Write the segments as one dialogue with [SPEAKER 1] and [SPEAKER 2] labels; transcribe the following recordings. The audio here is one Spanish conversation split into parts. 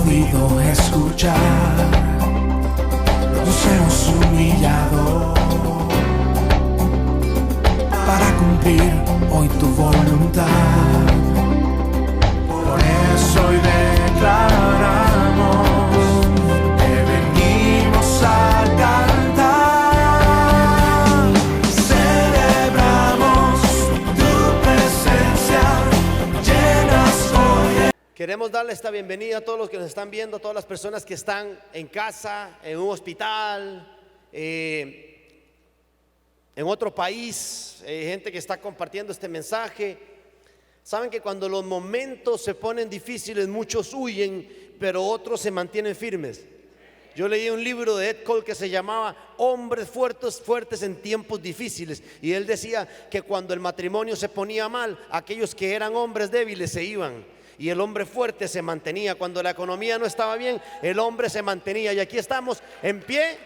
[SPEAKER 1] podido escuchar, nos hemos humillado para cumplir hoy tu voluntad. Por eso hoy declaramos que venimos a cantar. Celebramos tu presencia, llenas hoy.
[SPEAKER 2] Queremos darle esta bienvenida a todos los que nos están viendo, a todas las personas que están en casa, en un hospital, en otro país, gente que está compartiendo este mensaje. Saben que cuando los momentos se ponen difíciles, muchos huyen, pero otros se mantienen firmes. Yo leí un libro de Ed Cole que se llamaba Hombres fuertes en tiempos difíciles, y él decía que cuando el matrimonio se ponía mal, aquellos que eran hombres débiles se iban y el hombre fuerte se mantenía. Cuando la economía no estaba bien, el hombre se mantenía. Y aquí estamos en pie,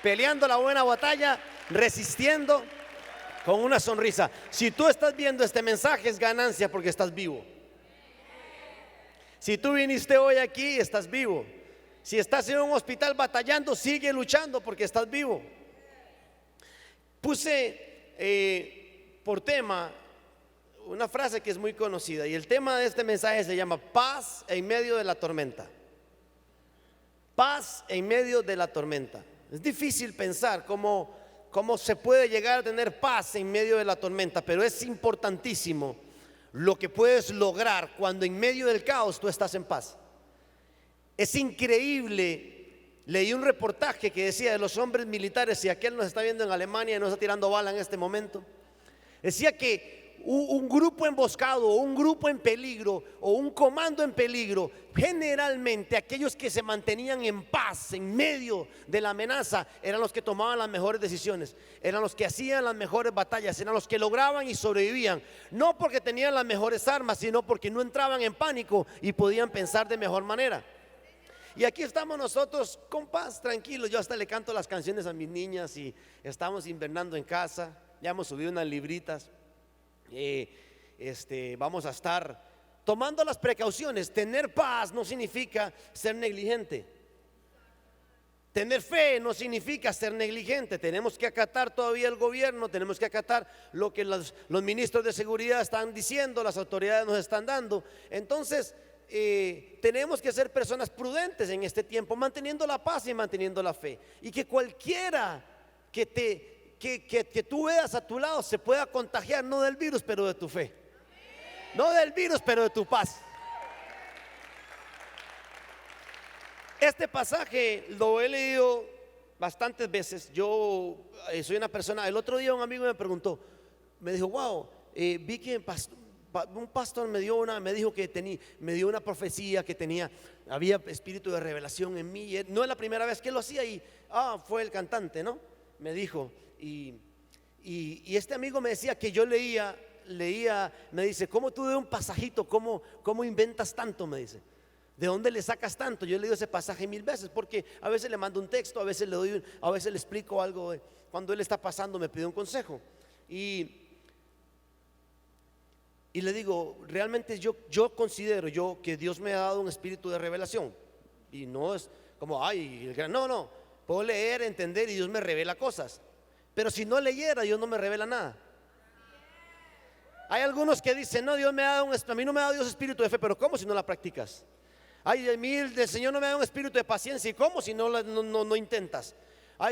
[SPEAKER 2] peleando la buena batalla, resistiendo con una sonrisa. Si tú estás viendo este mensaje, es ganancia porque estás vivo. Si tú viniste hoy aquí, estás vivo. Si estás en un hospital batallando, sigue luchando porque estás vivo. Puse por tema una frase que es muy conocida, y el tema de este mensaje se llama paz en medio de la tormenta. Paz en medio de la tormenta. Es difícil pensar cómo se puede llegar a tener paz en medio de la tormenta, pero es importantísimo lo que puedes lograr cuando en medio del caos tú estás en paz. Es increíble. Leí un reportaje que decía de los hombres militares, si aquel nos está viendo en Alemania y nos está tirando bala en este momento, decía que un grupo emboscado, o un grupo en peligro, o un comando en peligro, generalmente aquellos que se mantenían en paz en medio de la amenaza eran los que tomaban las mejores decisiones, eran los que hacían las mejores batallas, eran los que lograban y sobrevivían, no porque tenían las mejores armas, sino porque no entraban en pánico y podían pensar de mejor manera. Y aquí estamos nosotros con paz, tranquilos. Yo hasta le canto las canciones a mis niñas y estamos invernando en casa. Ya hemos subido unas libritas. Vamos a estar tomando las precauciones. Tener paz no significa ser negligente. Tener fe no significa ser negligente. Tenemos que acatar todavía el gobierno, tenemos que acatar lo que los ministros de seguridad están diciendo, las autoridades nos están dando. Entonces tenemos que ser personas prudentes en este tiempo, manteniendo la paz y manteniendo la fe, y que cualquiera que tú veas a tu lado se pueda contagiar, no del virus, pero de tu fe. No del virus, pero de tu paz. Este pasaje lo he leído bastantes veces. Yo soy una persona, el otro día un amigo me preguntó, me dijo, wow, vi que un pastor me dijo que me dio una profecía que había espíritu de revelación en mí. No es la primera vez que lo hacía, y fue el cantante, ¿no? Me dijo. Y este amigo me decía que yo leía, me dice, ¿cómo tú de un pasajito, cómo inventas tanto? Me dice, ¿de dónde le sacas tanto? Yo he leído ese pasaje 1000 veces, porque a veces le mando un texto, a veces a veces le explico algo, cuando él está pasando me pide un consejo, y le digo, realmente yo considero que Dios me ha dado un espíritu de revelación, y no es como, no, puedo leer, entender, y Dios me revela cosas. Pero si no leyera, Dios no me revela nada. Hay algunos que dicen, no, a mí no me ha dado Dios espíritu de fe, pero ¿cómo si no la practicas? A mí el Señor no me ha dado un espíritu de paciencia, ¿y cómo si no intentas?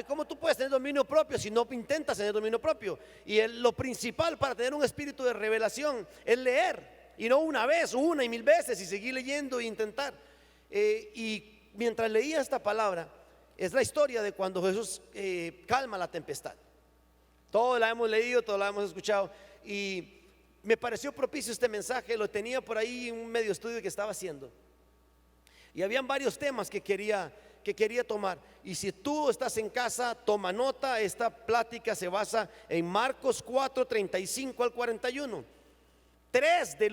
[SPEAKER 2] ¿Cómo tú puedes tener dominio propio si no intentas tener dominio propio? Y lo principal para tener un espíritu de revelación es leer, y no una vez, una y 1000 veces, y seguir leyendo e intentar. Y mientras leía esta palabra, es la historia de cuando Jesús calma la tempestad. Todos la hemos leído, todos la hemos escuchado, y me pareció propicio este mensaje. Lo tenía por ahí en un medio estudio que estaba haciendo, y habían varios temas que quería tomar. Y si tú estás en casa, toma nota. Esta plática se basa en Marcos 4:35 al 41. 3 de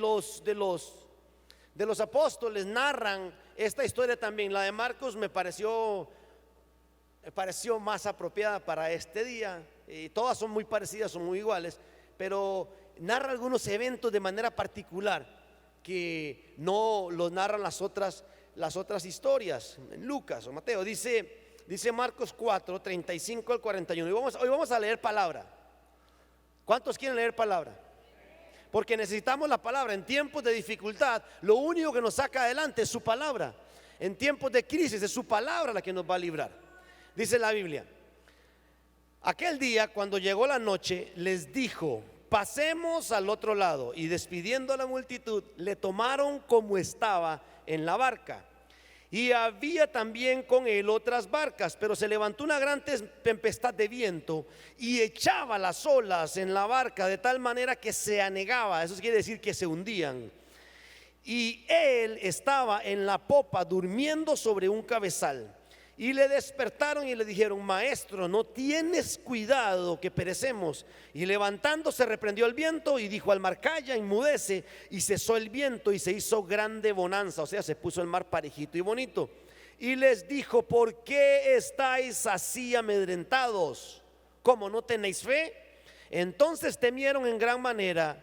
[SPEAKER 2] los apóstoles narran esta historia también. La de Marcos me pareció más apropiada para este día. Todas son muy parecidas, son muy iguales, pero narra algunos eventos de manera particular que no los narran las otras las otras historias, en Lucas o Mateo. Dice Marcos 4, 35 al 41. Hoy vamos a leer palabra. ¿Cuántos quieren leer palabra? Porque necesitamos la palabra. En tiempos de dificultad, lo único que nos saca adelante es su palabra. En tiempos de crisis es su palabra la que nos va a librar. Dice la Biblia: aquel día, cuando llegó la noche, les dijo: pasemos al otro lado. Y despidiendo a la multitud, le tomaron como estaba en la barca. Y había también con él otras barcas, pero se levantó una gran tempestad de viento y echaba las olas en la barca de tal manera que se anegaba. Eso quiere decir que se hundían. Y él estaba en la popa durmiendo sobre un cabezal. Y le despertaron y le dijeron: maestro, ¿no tienes cuidado que perecemos? Y levantándose reprendió el viento y dijo al mar: calla, enmudece. Y cesó el viento y se hizo grande bonanza, o sea, se puso el mar parejito y bonito. Y les dijo: ¿por qué estáis así amedrentados? ¿Cómo, no tenéis fe? Entonces temieron en gran manera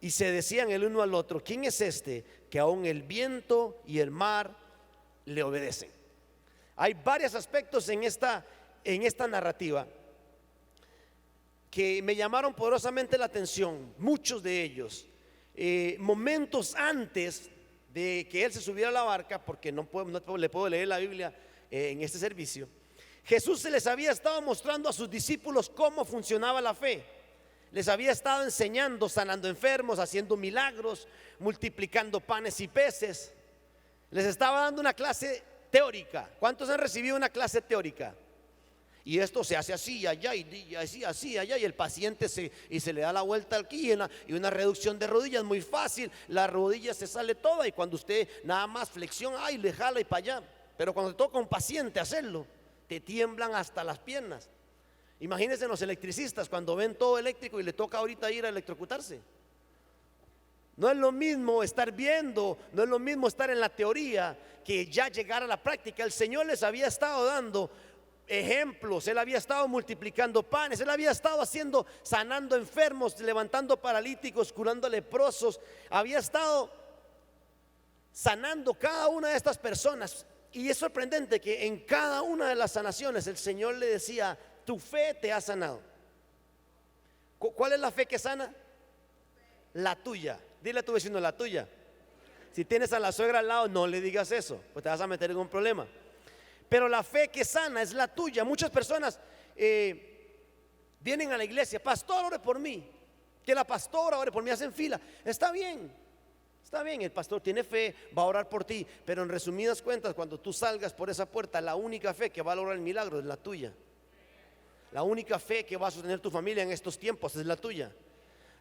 [SPEAKER 2] y se decían el uno al otro: ¿quién es este que aún el viento y el mar le obedecen? Hay varios aspectos en esta narrativa que me llamaron poderosamente la atención, muchos de ellos. Momentos antes de que él se subiera a la barca, porque no le puedo leer la Biblia en este servicio, Jesús se les había estado mostrando a sus discípulos cómo funcionaba la fe. Les había estado enseñando, sanando enfermos, haciendo milagros, multiplicando panes y peces. Les estaba dando una clase teórica. ¿Cuántos han recibido una clase teórica? Y esto se hace así, allá, y así, allá, y el paciente se le da la vuelta aquí, y una reducción de rodillas muy fácil. La rodilla se sale toda, y cuando usted nada más flexión, ay, le jala y para allá. Pero cuando te toca a un paciente hacerlo, te tiemblan hasta las piernas. Imagínense los electricistas cuando ven todo eléctrico y le toca ahorita ir a electrocutarse. No es lo mismo estar viendo, no es lo mismo estar en la teoría que ya llegar a la práctica. El Señor les había estado dando ejemplos, Él había estado multiplicando panes, Él había estado sanando enfermos, levantando paralíticos, curando leprosos, había estado sanando cada una de estas personas. Y es sorprendente que en cada una de las sanaciones el Señor le decía: tu fe te ha sanado. ¿Cuál es la fe que sana? La tuya. Dile a tu vecino: la tuya. Si tienes a la suegra al lado, no le digas eso, pues te vas a meter en un problema. Pero la fe que sana es la tuya. Muchas personas vienen a la iglesia: pastor, ore por mí. Que la pastora ore por mí, hacen fila. Está bien, el pastor tiene fe, va a orar por ti. Pero en resumidas cuentas, cuando tú salgas por esa puerta, la única fe que va a lograr el milagro es la tuya. La única fe que va a sostener tu familia en estos tiempos es la tuya.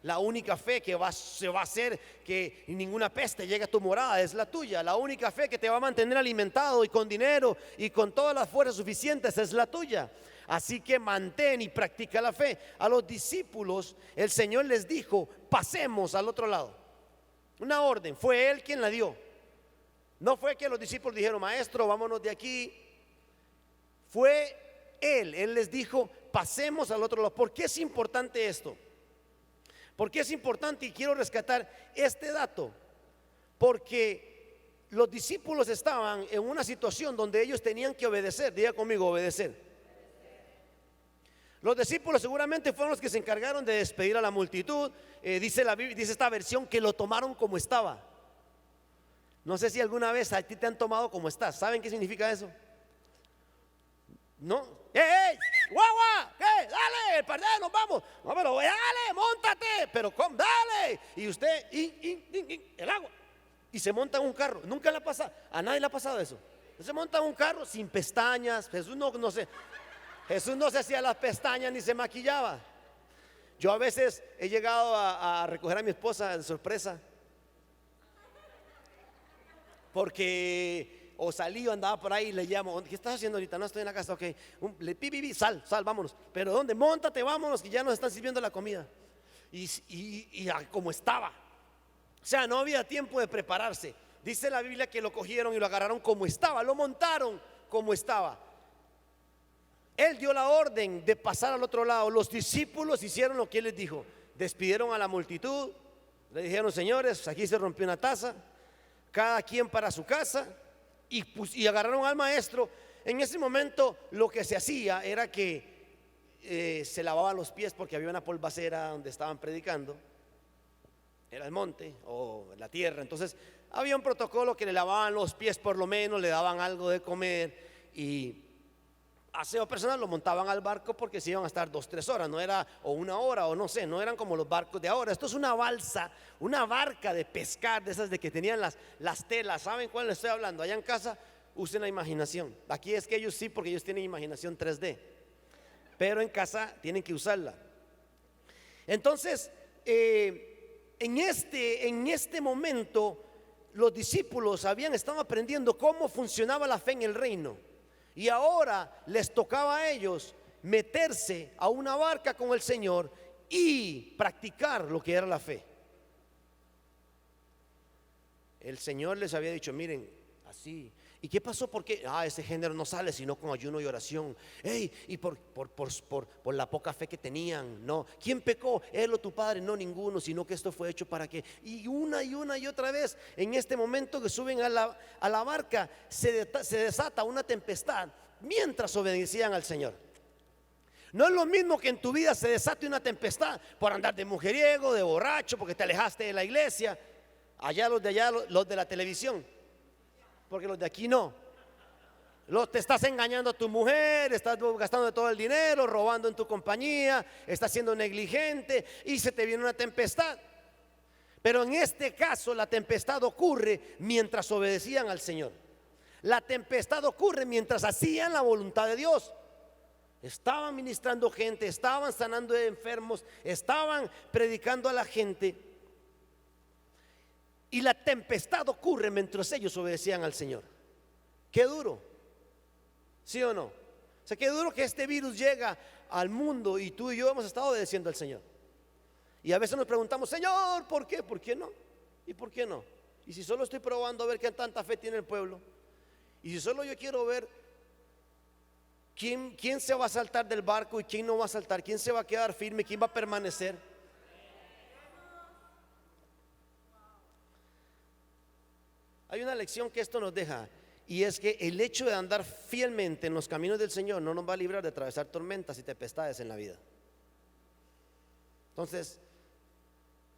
[SPEAKER 2] La única fe que se va a hacer que ninguna peste llegue a tu morada es la tuya. La única fe que te va a mantener alimentado y con dinero y con todas las fuerzas suficientes es la tuya. Así que mantén y practica la fe. A los discípulos el Señor les dijo: pasemos al otro lado. Una orden, fue Él quien la dio. No fue que los discípulos dijeron: maestro, vámonos de aquí. Fue Él les dijo: pasemos al otro lado. ¿Por qué es importante esto? ¿Por qué es importante? Y quiero rescatar este dato. Porque los discípulos estaban en una situación donde ellos tenían que obedecer. Diga conmigo: obedecer. Los discípulos seguramente fueron los que se encargaron de despedir a la multitud. Dice la Biblia, dice esta versión, que lo tomaron como estaba. No sé si alguna vez a ti te han tomado como estás. ¿Saben qué significa eso? ¿No? ¡Ey! ¡Guagua! ¿Qué? ¡Dale! ¡Perdón! ¡Nos vamos! No, pero dale, móntate. Pero ¿cómo? ¡Dale! Y usted, el agua. Y se monta en un carro. Nunca le ha pasado. A nadie le ha pasado eso. Se monta en un carro sin pestañas. Jesús no sé. Jesús no se hacía las pestañas ni se maquillaba. Yo a veces he llegado a recoger a mi esposa de sorpresa, porque o salí o andaba por ahí y le llamo: ¿qué estás haciendo ahorita? No, estoy en la casa. Ok, sal, vámonos. Pero ¿dónde? Móntate, vámonos, que ya nos están sirviendo la comida. Y como estaba. O sea, no había tiempo de prepararse. Dice la Biblia que lo cogieron y lo agarraron como estaba, lo montaron como estaba. Él dio la orden de pasar al otro lado. Los discípulos hicieron lo que Él les dijo. Despidieron a la multitud. Le dijeron: señores, aquí se rompió una taza, cada quien para su casa. y agarraron al maestro. En ese momento lo que se hacía era que se lavaban los pies porque había una polvacera donde estaban predicando. Era el monte o la tierra. Entonces había un protocolo que le lavaban los pies, por lo menos le daban algo de comer y aseo personal. Lo montaban al barco porque se iban a estar 2-3 horas, no era o 1 hora o no sé, no eran como los barcos de ahora. Esto es una balsa, una barca de pescar, de esas de que tenían las telas. ¿Saben cuál les estoy hablando? Allá en casa usen la imaginación. Aquí es que ellos sí, porque ellos tienen imaginación 3D, pero en casa tienen que usarla. Entonces en este momento los discípulos habían estado aprendiendo cómo funcionaba la fe en el reino, y ahora les tocaba a ellos meterse a una barca con el Señor y practicar lo que era la fe. El Señor les había dicho: miren, así. ¿Y qué pasó? Porque ese género no sale sino con ayuno y oración. Y por la poca fe que tenían. No, ¿quién pecó? Él o tu padre. No, ninguno, sino que esto fue hecho para que. Y una y otra vez, en este momento que suben a la barca, se desata una tempestad mientras obedecían al Señor. No es lo mismo que en tu vida se desate una tempestad por andar de mujeriego, de borracho, porque te alejaste de la iglesia. Allá, los de la televisión, porque los de aquí no. Te estás engañando a tu mujer, estás gastando todo el dinero, robando en tu compañía, estás siendo negligente y se te viene una tempestad. Pero en este caso la tempestad ocurre mientras obedecían al Señor. La tempestad ocurre mientras hacían la voluntad de Dios. Estaban ministrando gente, estaban sanando enfermos, estaban predicando a la gente. Y la tempestad ocurre mientras ellos obedecían al Señor. Qué duro, ¿sí o no? O sea, qué duro que este virus llega al mundo y tú y yo hemos estado obedeciendo al Señor. Y a veces nos preguntamos: Señor, ¿por qué? ¿Por qué no? ¿Y por qué no? Y si solo estoy probando a ver qué tanta fe tiene el pueblo, y si solo yo quiero ver quién se va a saltar del barco y quién no va a saltar, quién se va a quedar firme, quién va a permanecer. Hay una lección que esto nos deja, y es que el hecho de andar fielmente en los caminos del Señor no nos va a librar de atravesar tormentas y tempestades en la vida. Entonces,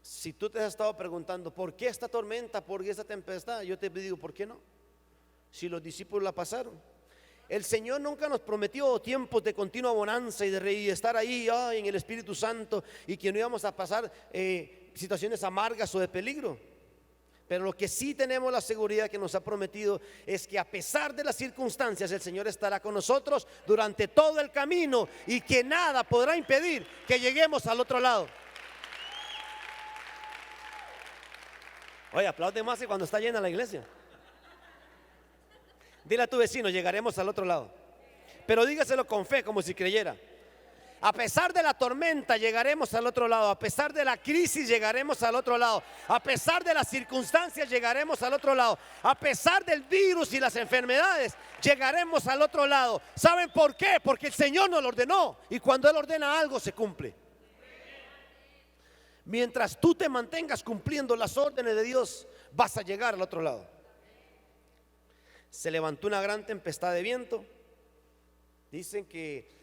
[SPEAKER 2] si tú te has estado preguntando ¿por qué esta tormenta? ¿Por qué esta tempestad? Yo te digo: ¿por qué no? Si los discípulos la pasaron. El Señor nunca nos prometió tiempos de continua bonanza y de estar ahí en el Espíritu Santo, y que no íbamos a pasar situaciones amargas o de peligro. Pero lo que sí tenemos la seguridad que nos ha prometido es que a pesar de las circunstancias, el Señor estará con nosotros durante todo el camino, y que nada podrá impedir que lleguemos al otro lado. Oye, aplaude más que cuando está llena la iglesia. Dile a tu vecino: llegaremos al otro lado. Pero dígaselo con fe, como si creyera. A pesar de la tormenta llegaremos al otro lado. A pesar de la crisis llegaremos al otro lado. A pesar de las circunstancias llegaremos al otro lado. A pesar del virus y las enfermedades llegaremos al otro lado. ¿Saben por qué? Porque el Señor nos lo ordenó, y cuando Él ordena algo se cumple. Mientras tú te mantengas cumpliendo las órdenes de Dios, vas a llegar al otro lado. Se levantó una gran tempestad de viento. Dicen que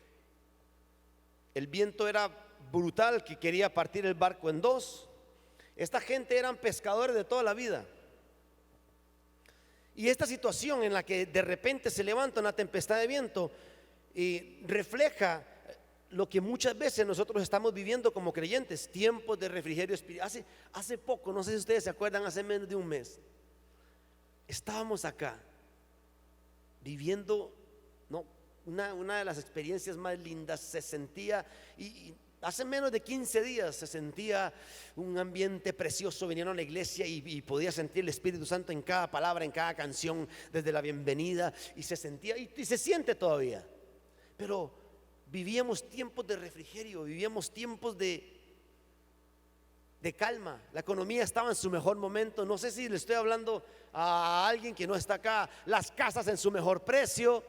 [SPEAKER 2] el viento era brutal, que quería partir el barco en dos. Esta gente eran pescadores de toda la vida. Y esta situación en la que de repente se levanta una tempestad de viento refleja lo que muchas veces nosotros estamos viviendo como creyentes: tiempos de refrigerio espiritual. Hace poco, no sé si ustedes se acuerdan, hace menos de un mes, estábamos acá viviendo una de las experiencias más lindas. Se sentía, y hace menos de 15 días se sentía un ambiente precioso. Vinieron a la iglesia y podía sentir el Espíritu Santo en cada palabra, en cada canción, desde la bienvenida, y se sentía y se siente todavía. Pero vivíamos tiempos de refrigerio, vivíamos tiempos de calma. La economía estaba en su mejor momento. No sé si le estoy hablando a alguien que no está acá. Las casas en su mejor precio,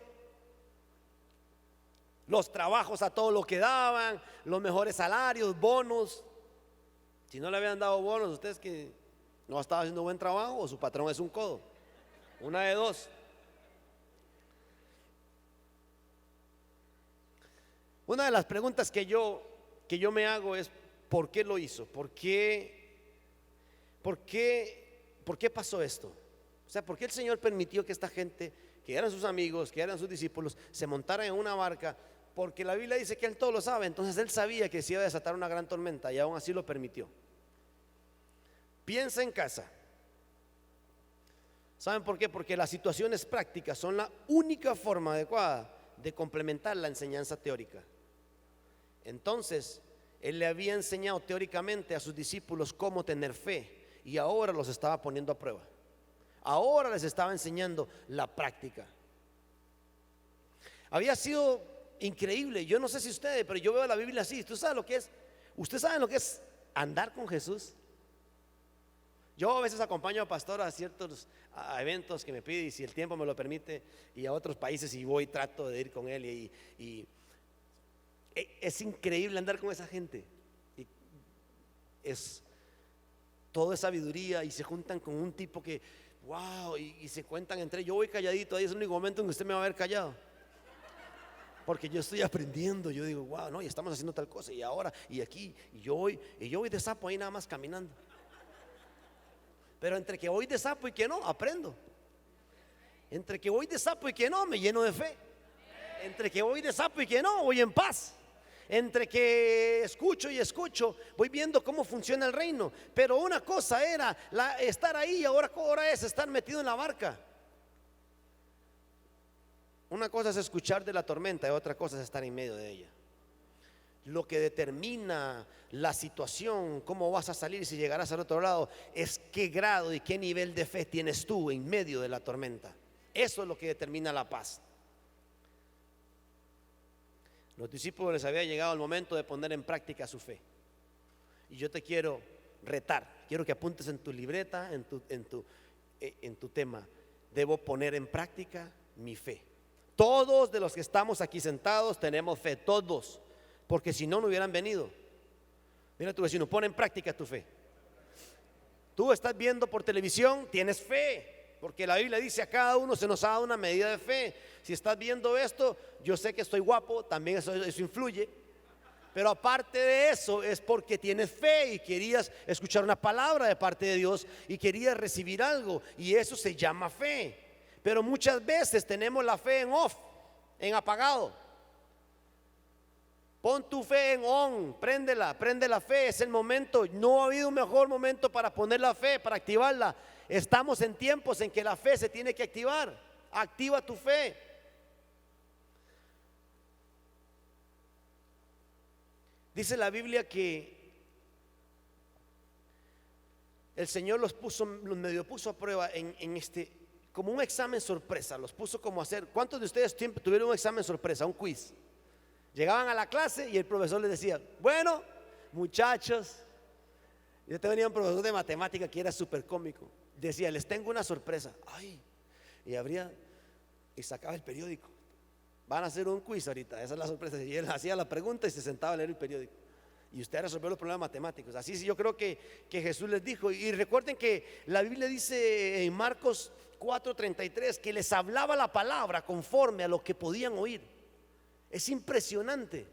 [SPEAKER 2] los trabajos a todo lo que daban, los mejores salarios, bonos. Si no le habían dado bonos, ustedes que no estaba haciendo buen trabajo, o su patrón es un codo. Una de dos. Una de las preguntas que yo me hago es: ¿por qué lo hizo? ¿Por qué pasó esto? O sea, ¿por qué el Señor permitió que esta gente, que eran sus amigos, que eran sus discípulos, se montaran en una barca? Porque la Biblia dice que Él todo lo sabe. Entonces Él sabía que se iba a desatar una gran tormenta y aún así lo permitió. Piensa en casa. ¿Saben por qué? Porque las situaciones prácticas son la única forma adecuada de complementar la enseñanza teórica. Entonces Él le había enseñado teóricamente a sus discípulos cómo tener fe, y ahora los estaba poniendo a prueba. Ahora les estaba enseñando la práctica. Había sido increíble. Yo no sé si ustedes, pero yo veo la Biblia así. ¿Usted sabe lo que es andar con Jesús? Yo a veces acompaño a pastores a ciertos eventos que me pide, y si el tiempo me lo permite, y a otros países, y voy, trato de ir con él, y es increíble andar con esa gente. Y es toda sabiduría, y se juntan con un tipo que wow, y se cuentan entre ellos. Yo voy calladito, ahí es el único momento en que usted me va a ver callado, porque yo estoy aprendiendo. Yo digo, wow, no, y estamos haciendo tal cosa, y ahora, y aquí, y yo voy de sapo ahí nada más caminando. Pero entre que voy de sapo y que no, aprendo. Entre que voy de sapo y que no, me lleno de fe. Entre que voy de sapo y que no, voy en paz. Entre que escucho y escucho, voy viendo cómo funciona el reino. Pero una cosa era estar ahí, y ahora es estar metido en la barca. Una cosa es escuchar de la tormenta y otra cosa es estar en medio de ella. Lo que determina la situación, cómo vas a salir, si llegarás al otro lado, es qué grado y qué nivel de fe tienes tú en medio de la tormenta. Eso es lo que determina la paz. Los discípulos les había llegado el momento de poner en práctica su fe. Y yo te quiero retar, quiero que apuntes en tu libreta, en tu tema: debo poner en práctica mi fe. Todos de los que estamos aquí sentados tenemos fe, todos, porque si no, no hubieran venido. Mira a tu vecino, pon en práctica tu fe. Tú estás viendo por televisión, tienes fe, porque la Biblia dice: a cada uno se nos ha dado una medida de fe. Si estás viendo esto, yo sé que estoy guapo, también eso influye. Pero aparte de eso, es porque tienes fe y querías escuchar una palabra de parte de Dios y querías recibir algo, y eso se llama fe. Pero muchas veces tenemos la fe en off, en apagado. Pon tu fe en on, prende la fe, es el momento. No ha habido un mejor momento para poner la fe, para activarla. Estamos en tiempos en que la fe se tiene que activar. Activa tu fe. Dice la Biblia que el Señor los medio puso a prueba en como un examen sorpresa. Los puso como a hacer. ¿Cuántos de ustedes tuvieron un examen sorpresa, un quiz? Llegaban a la clase y el profesor les decía: bueno, muchachos, yo tenía un profesor de matemática que era súper cómico. Decía: les tengo una sorpresa. Ay, y abría y sacaba el periódico. Van a hacer un quiz ahorita, esa es la sorpresa. Y él hacía la pregunta y se sentaba a leer el periódico, y usted resolvió los problemas matemáticos. Así yo creo que Jesús les dijo. Y recuerden que la Biblia dice en Marcos 4:33 que les hablaba la palabra conforme a lo que podían oír. Es impresionante.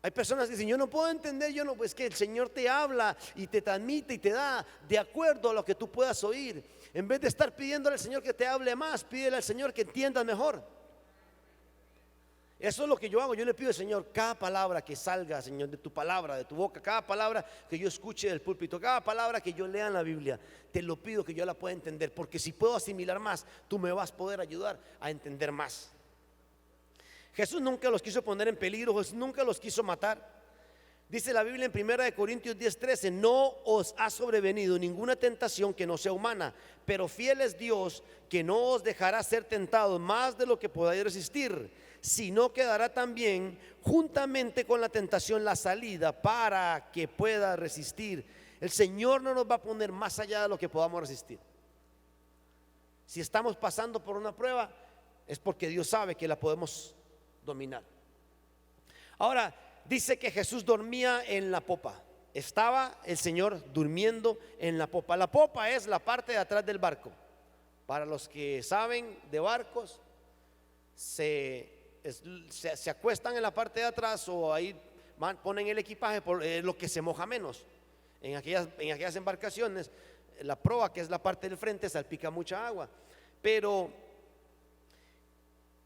[SPEAKER 2] Hay personas que dicen: yo no puedo entender, pues que el Señor te habla y te transmite y te da de acuerdo a lo que tú puedas oír. En vez de estar pidiéndole al Señor que te hable más, pídele al Señor que entiendas mejor. Eso es lo que yo hago. Yo le pido al Señor: cada palabra que salga, Señor, de tu palabra, de tu boca, cada palabra que yo escuche del púlpito, cada palabra que yo lea en la Biblia, te lo pido que yo la pueda entender, porque si puedo asimilar más, tú me vas a poder ayudar a entender más. Jesús nunca los quiso poner en peligro, Jesús nunca los quiso matar. Dice la Biblia en 1 Corintios 10:13: no os ha sobrevenido ninguna tentación que no sea humana, pero fiel es Dios, que no os dejará ser tentados más de lo que podáis resistir, sino que dará también juntamente con la tentación la salida para que pueda resistir. El Señor no nos va a poner más allá de lo que podamos resistir. Si estamos pasando por una prueba, es porque Dios sabe que la podemos dominar. Ahora, dice que Jesús dormía en la popa. Estaba el Señor durmiendo en la popa. La popa es la parte de atrás del barco. Para los que saben de barcos, se se acuestan en la parte de atrás o ahí ponen el equipaje por lo que se moja menos. En aquellas embarcaciones, la proa, que es la parte del frente, salpica mucha agua. Pero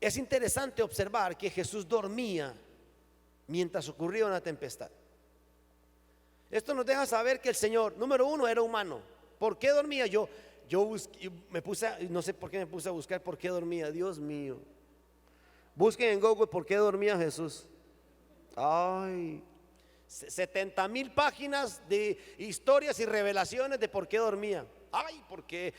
[SPEAKER 2] es interesante observar que Jesús dormía mientras ocurría una tempestad. Esto nos deja saber que el Señor, número uno, era humano. ¿Por qué dormía? Yo no sé por qué me puse a buscar por qué dormía. Dios mío, busquen en Google por qué dormía Jesús. Ay, 70,000 páginas de historias y revelaciones de por qué dormía. Ay, porque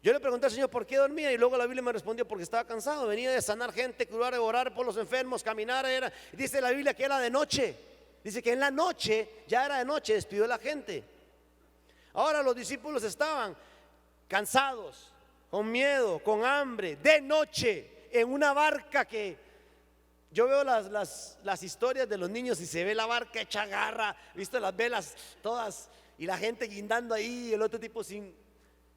[SPEAKER 2] yo le pregunté al Señor por qué dormía, y luego la Biblia me respondió: porque estaba cansado, venía de sanar gente, curar, orar por los enfermos, caminar. Dice la Biblia que era de noche. Dice que en la noche, ya era de noche, despidió a la gente. Ahora los discípulos estaban cansados, con miedo, con hambre, de noche, en una barca que yo veo las historias de los niños y se ve la barca hecha garra, visto las velas todas y la gente guindando ahí, el otro tipo sin.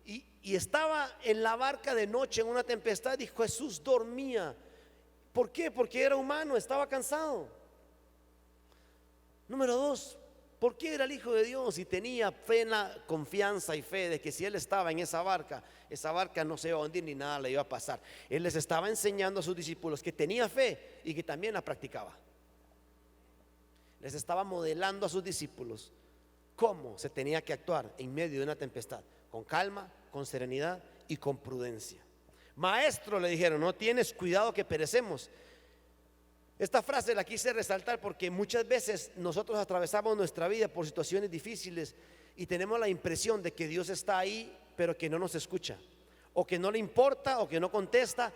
[SPEAKER 2] Y estaba en la barca de noche en una tempestad, y Jesús dormía. ¿Por qué? Porque era humano, estaba cansado. Número dos, ¿por qué era el Hijo de Dios? Y tenía plena confianza y fe de que si Él estaba en esa barca no se iba a hundir ni nada le iba a pasar. Él les estaba enseñando a sus discípulos que tenía fe y que también la practicaba. Les estaba modelando a sus discípulos cómo se tenía que actuar en medio de una tempestad, con calma, con serenidad y con prudencia. Maestro, le dijeron, no tienes cuidado que perecemos. Esta frase la quise resaltar porque muchas veces nosotros atravesamos nuestra vida por situaciones difíciles y tenemos la impresión de que Dios está ahí, pero que no nos escucha, o que no le importa, o que no contesta,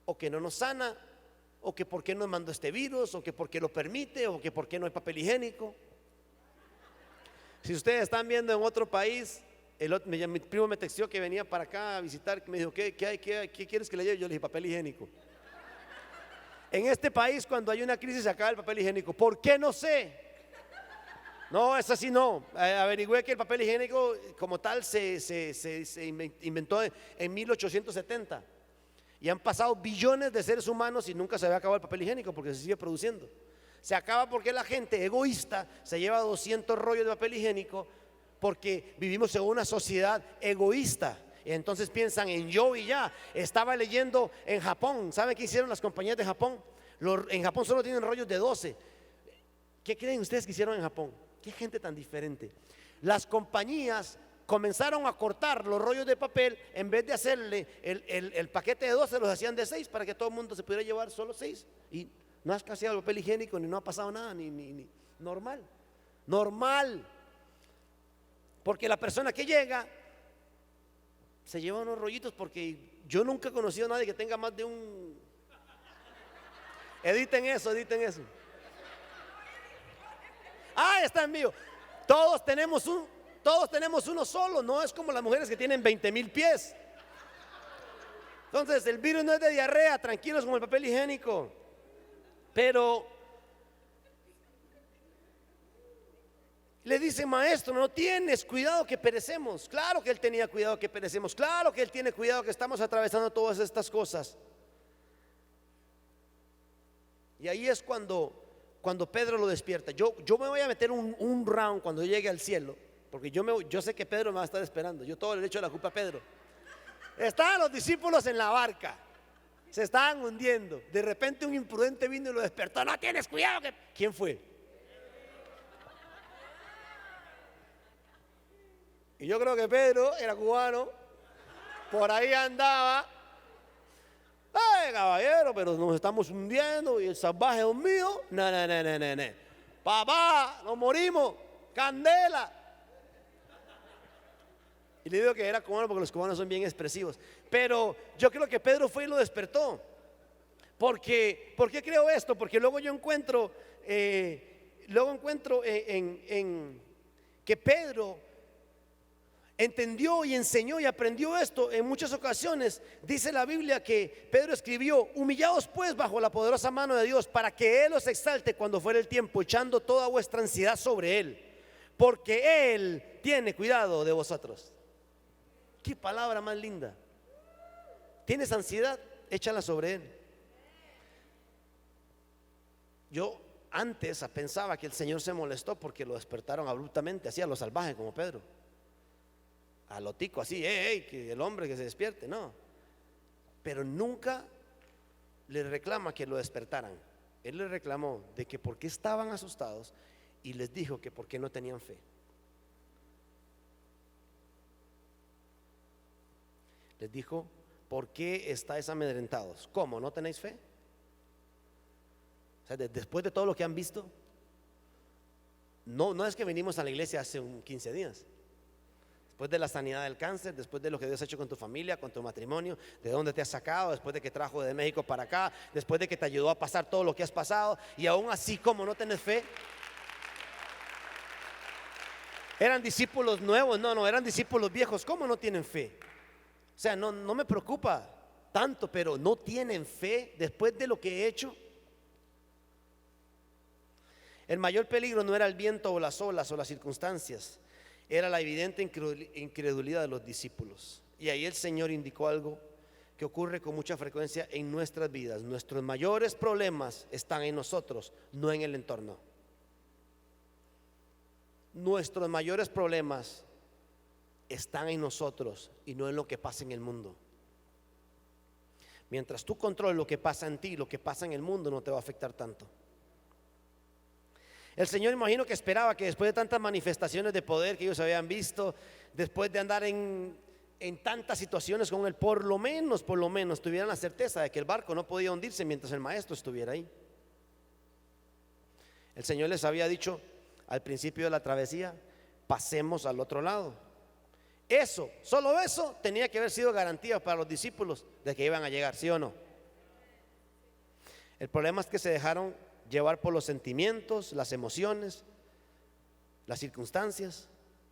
[SPEAKER 2] o que no nos sana, o que por qué nos mandó este virus, o que por qué lo permite, o que por qué no hay papel higiénico. Si ustedes están viendo en otro país, mi primo me texteó que venía para acá a visitar, me dijo: ¿qué quieres que le lleve? Yo le dije: papel higiénico. En este país, cuando hay una crisis, se acaba el papel higiénico. ¿Por qué? No sé. No, es así, no. Averigüé que el papel higiénico como tal se inventó en 1870. Y han pasado billones de seres humanos y nunca se había acabado el papel higiénico, porque se sigue produciendo. Se acaba porque la gente egoísta se lleva 200 rollos de papel higiénico, porque vivimos en una sociedad egoísta. Entonces piensan en yo y ya. Estaba leyendo en Japón. ¿Saben qué hicieron las compañías de Japón? En Japón solo tienen rollos de 12. ¿Qué creen ustedes que hicieron en Japón? Qué gente tan diferente. Las compañías comenzaron a cortar los rollos de papel. En vez de hacerle el paquete de 12, los hacían de 6 para que todo el mundo se pudiera llevar solo 6. Y no ha escaseado el papel higiénico, ni no ha pasado nada, ni normal. Porque la persona que llega se lleva unos rollitos, porque yo nunca he conocido a nadie que tenga más de un. Editen eso. Está en vivo. Todos tenemos uno solo. No es como las mujeres que tienen 20,000 pies. Entonces el virus no es de diarrea, tranquilos con el papel higiénico. Pero le dice: maestro, no tienes cuidado que perecemos. Claro que él tenía cuidado que perecemos. Claro que él tiene cuidado que estamos atravesando todas estas cosas. Y ahí es cuando Pedro lo despierta. Yo me voy a meter un round cuando llegue al cielo, porque yo sé que Pedro me va a estar esperando. Yo todo le echo la culpa a Pedro. Estaban los discípulos en la barca, se estaban hundiendo. De repente un imprudente vino y lo despertó. No tienes cuidado que. ¿Quién fue? Y yo creo que Pedro era cubano, por ahí andaba. Ay, caballero, pero nos estamos hundiendo y el salvaje es mío. No. Papá, nos morimos, candela. Y le digo que era cubano porque los cubanos son bien expresivos. Pero yo creo que Pedro fue y lo despertó. ¿Por qué creo esto? Porque luego yo encuentro en que Pedro entendió y enseñó y aprendió esto en muchas ocasiones. Dice la Biblia que Pedro escribió: humillaos pues bajo la poderosa mano de Dios, para que Él os exalte cuando fuere el tiempo, echando toda vuestra ansiedad sobre Él, porque Él tiene cuidado de vosotros. Qué palabra más linda. ¿Tienes ansiedad? Échala sobre Él. Yo antes pensaba que el Señor se molestó porque lo despertaron abruptamente, así a lo salvaje como Pedro, a lo tico, así, que el hombre que se despierte, no. Pero nunca le reclama que lo despertaran. Él le reclamó de que por qué estaban asustados y les dijo que por qué no tenían fe. Les dijo, ¿por qué estáis amedrentados? ¿Cómo? ¿No tenéis fe? O sea, después de todo lo que han visto, no es que venimos a la iglesia hace 15 días. Después de la sanidad del cáncer, después de lo que Dios ha hecho con tu familia, con tu matrimonio, de dónde te has sacado, después de que trajo de México para acá, después de que te ayudó a pasar todo lo que has pasado, y aún así, ¿cómo no tenés fe? ¿Eran discípulos nuevos? No, eran discípulos viejos. ¿Cómo no tienen fe? O sea, no me preocupa tanto, pero no tienen fe después de lo que he hecho. El mayor peligro no era el viento o las olas o las circunstancias, era la evidente incredulidad de los discípulos. Y ahí el Señor indicó algo que ocurre con mucha frecuencia en nuestras vidas. Nuestros mayores problemas están en nosotros, no en el entorno. Nuestros mayores problemas están en nosotros y no en lo que pasa en el mundo. Mientras tú controles lo que pasa en ti, lo que pasa en el mundo no te va a afectar tanto. El Señor, imagino que esperaba que después de tantas manifestaciones de poder que ellos habían visto, después de andar en tantas situaciones con Él, por lo menos tuvieran la certeza de que el barco no podía hundirse mientras el maestro estuviera ahí. El Señor les había dicho al principio de la travesía, pasemos al otro lado. Solo eso tenía que haber sido garantía para los discípulos de que iban a llegar, ¿sí o no? El problema es que se dejaron llevar por los sentimientos, las emociones, las circunstancias,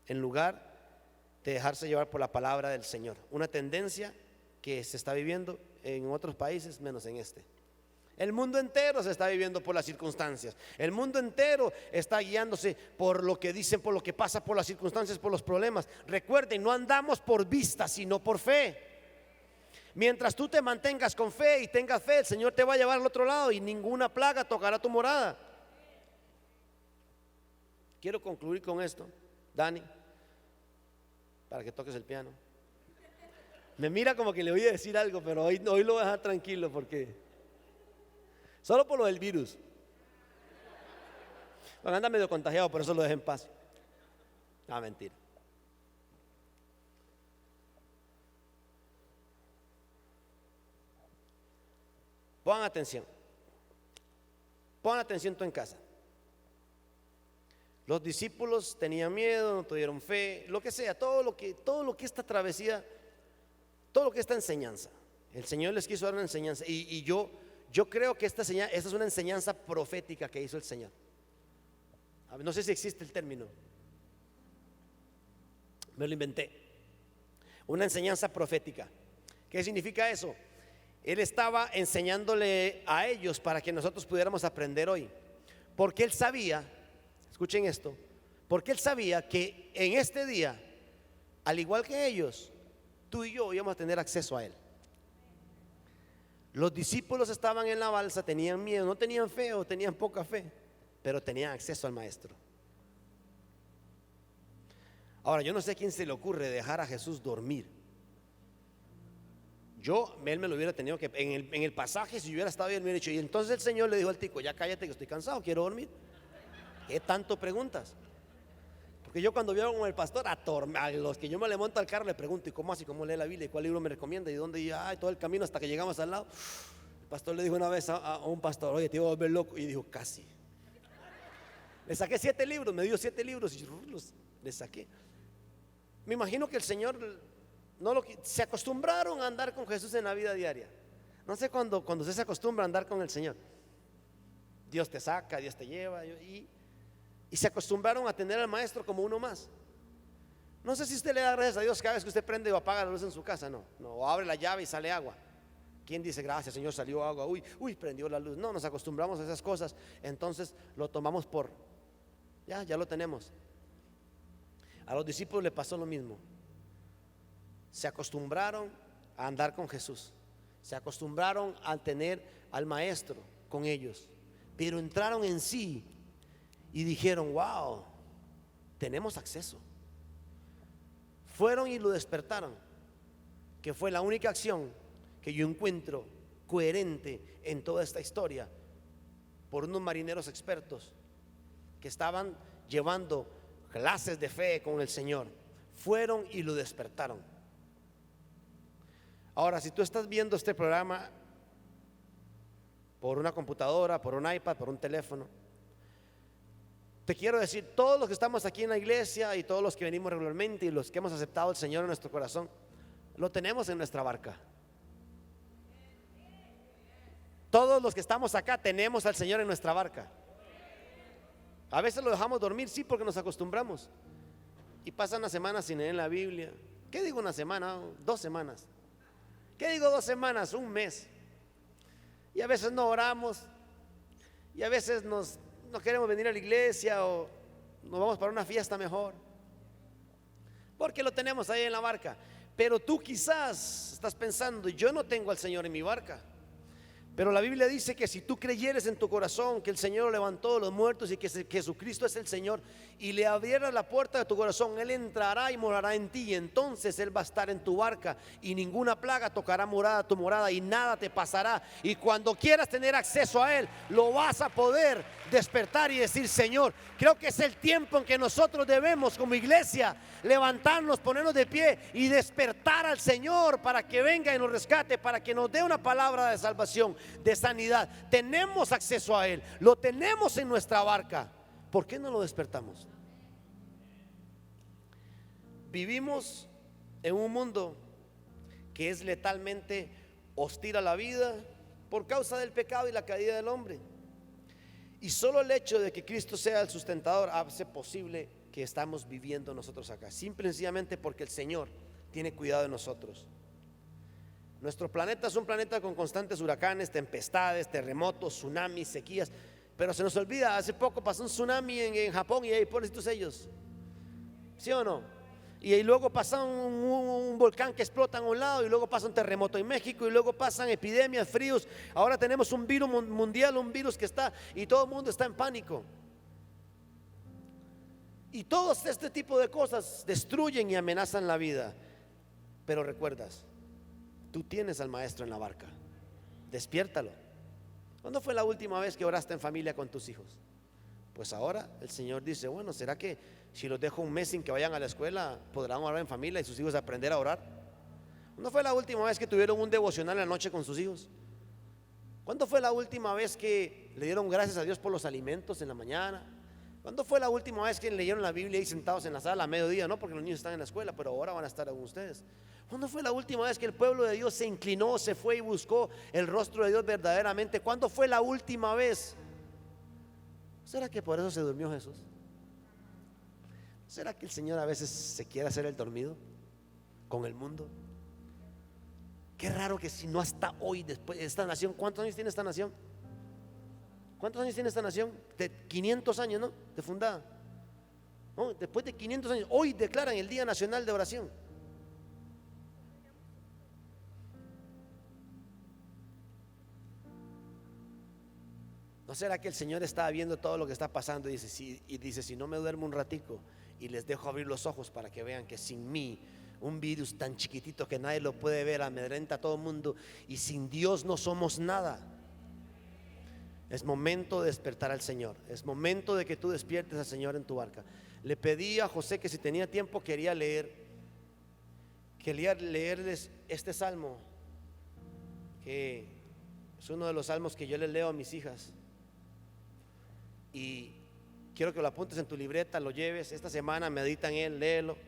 [SPEAKER 2] en lugar de dejarse llevar por la palabra del Señor. Una tendencia que se está viviendo en otros países, menos en este. El mundo entero se está viviendo por las circunstancias. El mundo entero está guiándose por lo que dicen, por lo que pasa, por las circunstancias, por los problemas. Recuerden, no andamos por vista, sino por fe. Mientras tú te mantengas con fe y tengas fe, el Señor te va a llevar al otro lado y ninguna plaga tocará tu morada. Quiero concluir con esto, Dani, para que toques el piano. Me mira como que le voy a decir algo, pero hoy lo voy a dejar tranquilo porque solo por lo del virus. Bueno, anda medio contagiado, por eso lo dejé en paz. Mentira. Pongan atención tú en casa. Los discípulos tenían miedo, no tuvieron fe, lo que sea, todo lo que esta travesía, todo lo que esta enseñanza, el Señor les quiso dar una enseñanza y yo creo que esta es una enseñanza profética que hizo el Señor. No sé si existe el término, me lo inventé. Una enseñanza profética. ¿Qué significa eso? Él estaba enseñándole a ellos para que nosotros pudiéramos aprender hoy. Porque Él sabía, escuchen esto, porque Él sabía que en este día, al igual que ellos, tú y yo íbamos a tener acceso a Él. Los discípulos estaban en la balsa, tenían miedo, no tenían fe o tenían poca fe, pero tenían acceso al Maestro. Ahora, yo no sé a quién se le ocurre dejar a Jesús dormir. Él me lo hubiera tenido que, en el pasaje, si yo hubiera estado ahí, él me hubiera dicho, y entonces el Señor le dijo al tico, ya cállate que estoy cansado, quiero dormir. ¿Qué tanto preguntas? Porque yo cuando veo con el pastor, a los que yo me le monto al carro le pregunto, ¿y cómo así? ¿Cómo lee la Biblia? ¿Y cuál libro me recomienda? ¿Y dónde? Y todo el camino hasta que llegamos al lado. El pastor le dijo una vez a un pastor, oye, te iba a volver loco. Y dijo, casi. Le saqué 7 libros, me dio 7 libros y le saqué. Me imagino que el Señor se acostumbraron a andar con Jesús en la vida diaria. No sé cuando usted se acostumbra a andar con el Señor, Dios te saca, Dios te lleva y se acostumbraron a tener al Maestro como uno más. No sé si usted le da gracias a Dios cada vez que usted prende o apaga la luz en su casa. No, o abre la llave y sale agua. ¿Quién dice gracias Señor, salió agua? Uy, prendió la luz. No, nos acostumbramos a esas cosas. Entonces lo tomamos ya lo tenemos. A los discípulos le pasó lo mismo. Se acostumbraron a andar con Jesús, se acostumbraron a tener al Maestro con ellos, pero entraron en sí y dijeron: wow, tenemos acceso. Fueron y lo despertaron, que fue la única acción que yo encuentro coherente en toda esta historia, por unos marineros expertos que estaban llevando clases de fe con el Señor. Fueron y lo despertaron. Ahora, si tú estás viendo este programa por una computadora, por un iPad, por un teléfono, te quiero decir, todos los que estamos aquí en la iglesia y todos los que venimos regularmente y los que hemos aceptado al Señor en nuestro corazón, lo tenemos en nuestra barca. Todos los que estamos acá tenemos al Señor en nuestra barca. A veces lo dejamos dormir, sí, porque nos acostumbramos. Y pasa una semana sin leer la Biblia. ¿Qué digo una semana? 2 semanas. ¿Qué digo 2 semanas? Un mes. Y a veces no oramos. Y a veces no queremos venir a la iglesia, o nos vamos para una fiesta mejor, porque lo tenemos ahí en la barca. Pero tú quizás estás pensando: yo no tengo al Señor en mi barca. Pero la Biblia dice que si tú creyeres en tu corazón que el Señor lo levantó de los muertos y que Jesucristo es el Señor, y le abrieras la puerta de tu corazón, Él entrará y morará en ti, y entonces Él va a estar en tu barca, y ninguna plaga tocará tu morada, y nada te pasará. Y cuando quieras tener acceso a Él, lo vas a poder despertar y decir: Señor, creo que es el tiempo en que nosotros debemos, como iglesia, levantarnos, ponernos de pie y despertar al Señor para que venga y nos rescate, para que nos dé una palabra de salvación, de sanidad. Tenemos acceso a Él, lo tenemos en nuestra barca. ¿Por qué no lo despertamos? Vivimos en un mundo que es letalmente hostil a la vida por causa del pecado y la caída del hombre. Y solo el hecho de que Cristo sea el sustentador hace posible que estamos viviendo nosotros acá, simple y sencillamente porque el Señor tiene cuidado de nosotros. Nuestro planeta es un planeta con constantes huracanes, tempestades, terremotos, tsunamis, sequías. Pero se nos olvida, hace poco pasó un tsunami en Japón, y ahí pobrecitos ellos, ¿sí o no? Y ahí luego pasa un volcán que explota en un lado, y luego pasa un terremoto en México, y luego pasan epidemias, fríos. Ahora tenemos un virus mundial, un virus que está, y todo el mundo está en pánico. Y todo este tipo de cosas destruyen y amenazan la vida. Pero recuerdas, tú tienes al Maestro en la barca. Despiértalo. ¿Cuándo fue la última vez que oraste en familia con tus hijos? Pues ahora el Señor dice: bueno, ¿será que si los dejo un mes sin que vayan a la escuela, podrán orar en familia y sus hijos aprender a orar? ¿Cuándo fue la última vez que tuvieron un devocional en la noche con sus hijos? ¿Cuándo fue la última vez que le dieron gracias a Dios por los alimentos en la mañana? ¿Cuándo fue la última vez que leyeron la Biblia ahí sentados en la sala a mediodía? No, porque los niños están en la escuela, pero ahora van a estar con ustedes. ¿Cuándo fue la última vez que el pueblo de Dios se inclinó, se fue y buscó el rostro de Dios verdaderamente? ¿Cuándo fue la última vez? ¿Será que por eso se durmió Jesús? ¿Será que el Señor a veces se quiere hacer el dormido con el mundo? Qué raro que si no hasta hoy, después de esta nación, ¿cuántos años tiene esta nación? ¿Cuántos años tiene esta nación? De 500 años, ¿no? De fundada. ¿No? Después de 500 años, hoy declaran el Día Nacional de Oración. ¿No será que el Señor está viendo todo lo que está pasando y dice: si no me duermo un ratico y les dejo abrir los ojos para que vean que sin mí, un virus tan chiquitito que nadie lo puede ver, amedrenta a todo el mundo, y sin Dios no somos nada? Es momento de despertar al Señor. Es momento de que tú despiertes al Señor en tu barca. Le pedí a José que si tenía tiempo quería leerles este salmo, que es uno de los salmos que yo les leo a mis hijas. Y quiero que lo apuntes en tu libreta, lo lleves. Esta semana medita en él, léelo.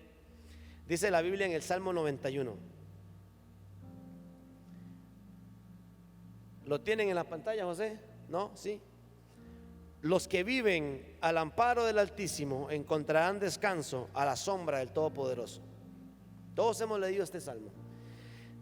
[SPEAKER 2] Dice la Biblia en el Salmo 91. ¿Lo tienen en la pantalla, José? ¿No? ¿Sí? Los que viven al amparo del Altísimo encontrarán descanso a la sombra del Todopoderoso. Todos hemos leído este salmo.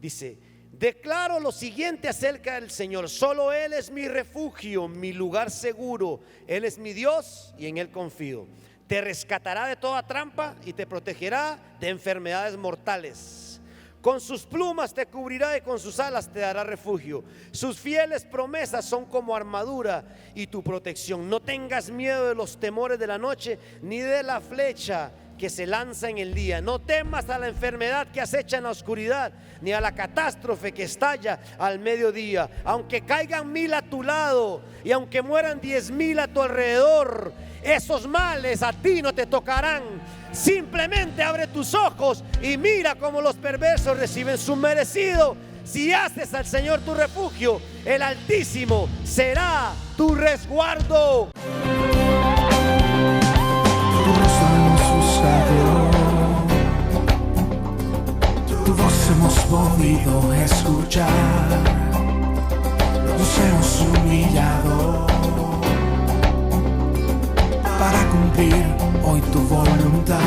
[SPEAKER 2] Dice: declaro lo siguiente acerca del Señor: solo Él es mi refugio, mi lugar seguro. Él es mi Dios y en Él confío. Te rescatará de toda trampa y te protegerá de enfermedades mortales. Con sus plumas te cubrirá y con sus alas te dará refugio. Sus fieles promesas son como armadura y tu protección. No tengas miedo de los temores de la noche, ni de la flecha que se lanza en el día. No temas a la enfermedad que acecha en la oscuridad, ni a la catástrofe que estalla al mediodía. Aunque caigan 1000 a tu lado y aunque mueran 10,000 a tu alrededor, esos males a ti no te tocarán. Simplemente abre tus ojos y mira cómo los perversos reciben su merecido. Si haces al Señor tu refugio, el Altísimo será tu resguardo.
[SPEAKER 1] Tu rostro hemos usado, tu voz hemos podido escuchar, nos hemos humillado para cumplir hoy tu voluntad.